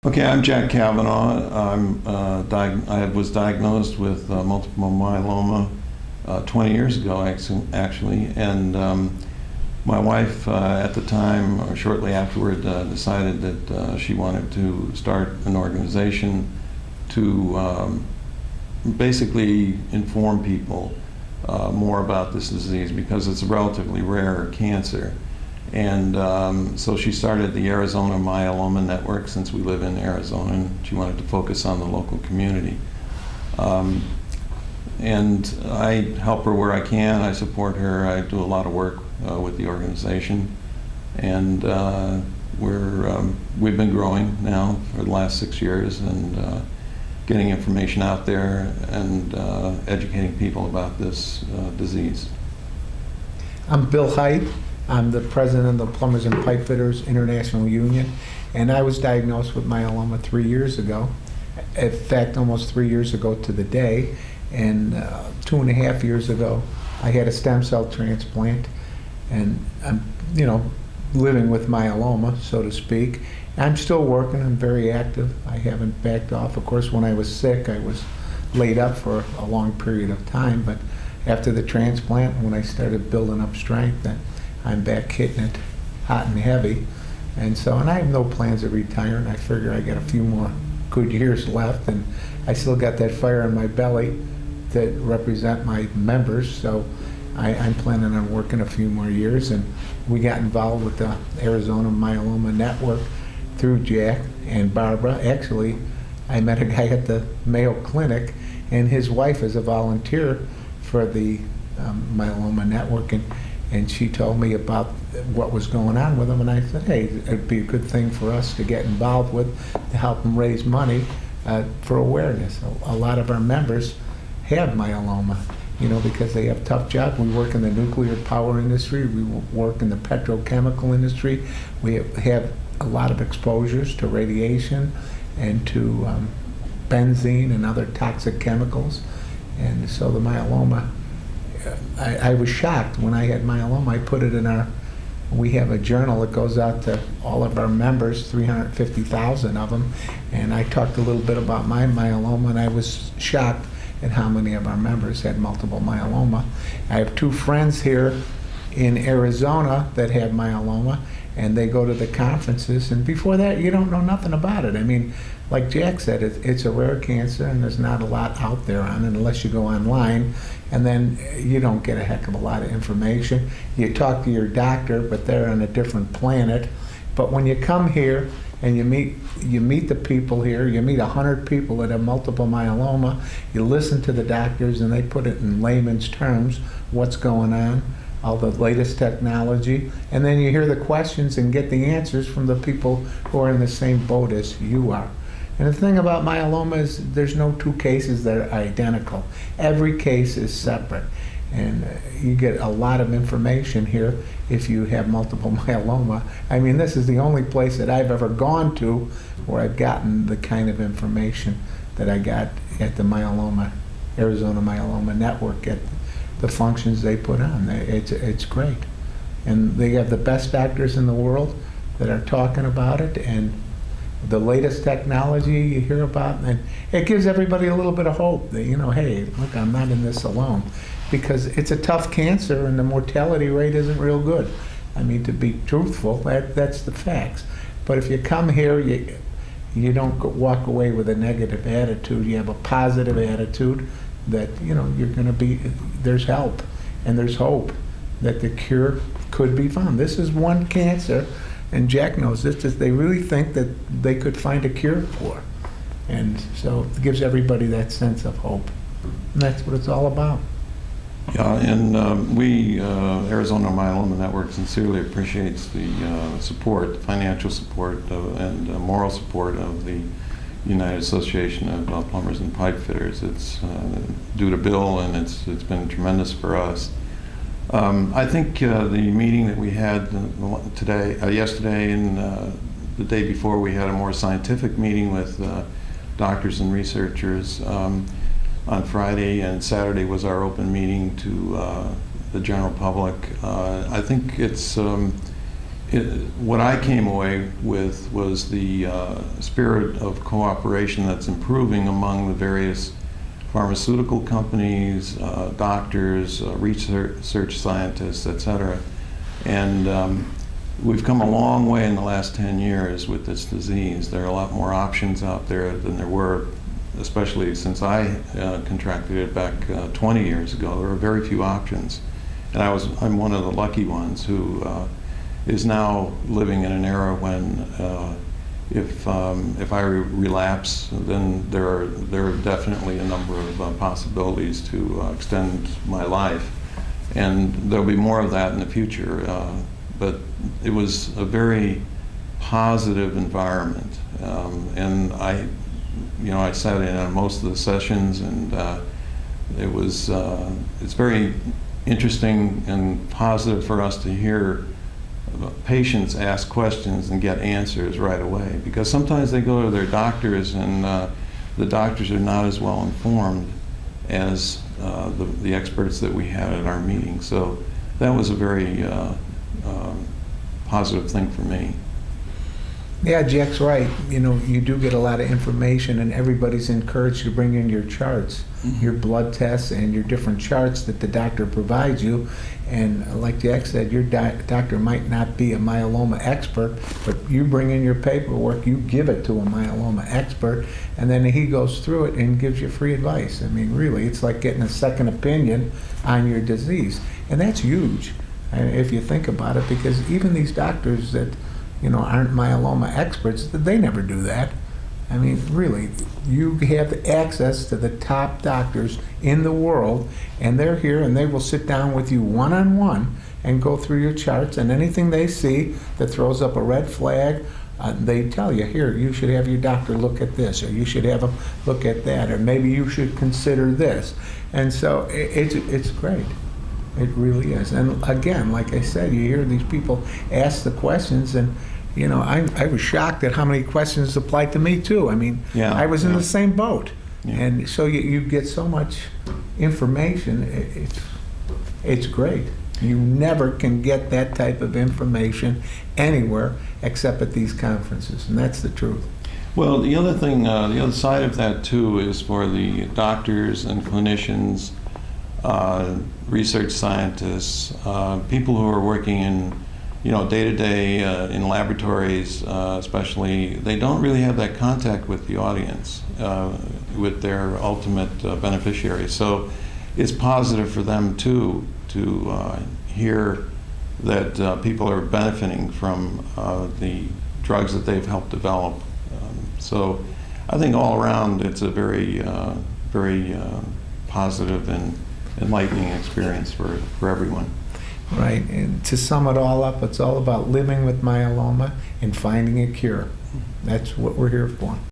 Okay, I'm Jack Kavanagh. I was diagnosed with multiple myeloma 20 years ago, actually, and my wife at the time, or shortly afterward, decided that she wanted to start an organization to basically inform people more about this disease because it's a relatively rare cancer. And so she started the Arizona Myeloma Network, since we live in Arizona, and she wanted to focus on the local community. And I help her where I can. I support her. I do a lot of work with the organization. And we've been growing now for the last 6 years and getting information out there and educating people about this disease. I'm Bill Hite. I'm the president of the Plumbers and Pipe Fitters International Union, and I was diagnosed with myeloma 3 years ago. In fact, almost 3 years ago to the day, and 2.5 years ago, I had a stem cell transplant, and I'm, living with myeloma, so to speak. I'm still working. I'm very active. I haven't backed off. Of course, when I was sick, I was laid up for a long period of time, but after the transplant, when I started building up strength, I'm back hitting it hot and heavy. And I have no plans of retiring. I figure I got a few more good years left, and I still got that fire in my belly to represent my members. So I'm planning on working a few more years. And we got involved with the Arizona Myeloma Network through Jack and Barbara. Actually, I met a guy at the Mayo Clinic, and his wife is a volunteer for the Myeloma Network, and she told me about what was going on with them, and I said, hey, it'd be a good thing for us to get involved with to help them raise money for awareness. A lot of our members have myeloma, because they have tough jobs. We work in the nuclear power industry, we work in the petrochemical industry, we have a lot of exposures to radiation and to benzene and other toxic chemicals, and so the myeloma, I was shocked when I had myeloma. I put it in we have a journal that goes out to all of our members, 350,000 of them, and I talked a little bit about my myeloma, and I was shocked at how many of our members had multiple myeloma. I have 2 friends here in Arizona that have myeloma, and they go to the conferences, and before that, you don't know nothing about it. I mean, like Jack said, it's a rare cancer, and there's not a lot out there on it unless you go online, and then you don't get a heck of a lot of information. You talk to your doctor, but they're on a different planet. But when you come here and you meet the people here, you meet 100 people that have multiple myeloma, you listen to the doctors, and they put it in layman's terms, what's going on, all the latest technology, and then you hear the questions and get the answers from the people who are in the same boat as you are. And the thing about myeloma is there's no 2 cases that are identical. Every case is separate, and you get a lot of information here if you have multiple myeloma. I mean, this is the only place that I've ever gone to where I've gotten the kind of information that I got at the Arizona Myeloma Network, at the functions they put on. It's great. And they have the best doctors in the world that are talking about it, and the latest technology you hear about, and it gives everybody a little bit of hope that, hey, look, I'm not in this alone. Because it's a tough cancer, and the mortality rate isn't real good. I mean, to be truthful, that's the facts. But if you come here, you don't walk away with a negative attitude. You have a positive attitude that, you're going to be, there's help, and there's hope that the cure could be found. This is one cancer, and Jack knows this, that they really think that they could find a cure for. And so it gives everybody that sense of hope. And that's what it's all about. Yeah, and we, Arizona Myeloma Network, sincerely appreciates the support, financial support, and moral support of the United Association of Plumbers and Pipe Fitters. It's due to Bill, and it's been tremendous for us. I think the meeting that we had yesterday, and the day before, we had a more scientific meeting with doctors and researchers. On Friday and Saturday was our open meeting to the general public. I think it's what I came away with was the spirit of cooperation that's improving among the various pharmaceutical companies, doctors, research scientists, et cetera. And we've come a long way in the last 10 years with this disease. There are a lot more options out there than there were, especially since I contracted it back 20 years ago. There were very few options. And I'm one of the lucky ones who is now living in an era when if I relapse, then there are definitely a number of possibilities to extend my life, and there'll be more of that in the future. But it was a very positive environment, and I sat in on most of the sessions, and it's very interesting and positive for us to hear patients ask questions and get answers right away, because sometimes they go to their doctors and the doctors are not as well informed as the experts that we had at our meeting. So that was a very positive thing for me. Yeah, Jack's right. You do get a lot of information, and everybody's encouraged to bring in your charts, your blood tests, and your different charts that the doctor provides you. And like Jack said, your doctor might not be a myeloma expert, but you bring in your paperwork, you give it to a myeloma expert, and then he goes through it and gives you free advice. I mean, really, it's like getting a second opinion on your disease. And that's huge, if you think about it, because even these doctors that aren't myeloma experts, they never do that. I mean, really, you have access to the top doctors in the world, and they're here, and they will sit down with you one-on-one and go through your charts, and anything they see that throws up a red flag, they tell you, here, you should have your doctor look at this, or you should have them look at that, or maybe you should consider this. And so it's great. It really is. And again, like I said, you hear these people ask the questions, and I was shocked at how many questions applied to me too. I mean, Yeah, I was in yeah. the same boat. Yeah. And so you get so much information. It's great. You never can get that type of information anywhere except at these conferences, and that's the truth. Well, the other thing, the other side of that too, is for the doctors and clinicians, research scientists, people who are working in, day-to-day in laboratories, especially, they don't really have that contact with the audience, with their ultimate beneficiaries. So it's positive for them too to hear that people are benefiting from the drugs that they've helped develop. So I think all around it's a very, very positive and enlightening experience for everyone. Right, and to sum it all up, it's all about living with myeloma and finding a cure. That's what we're here for.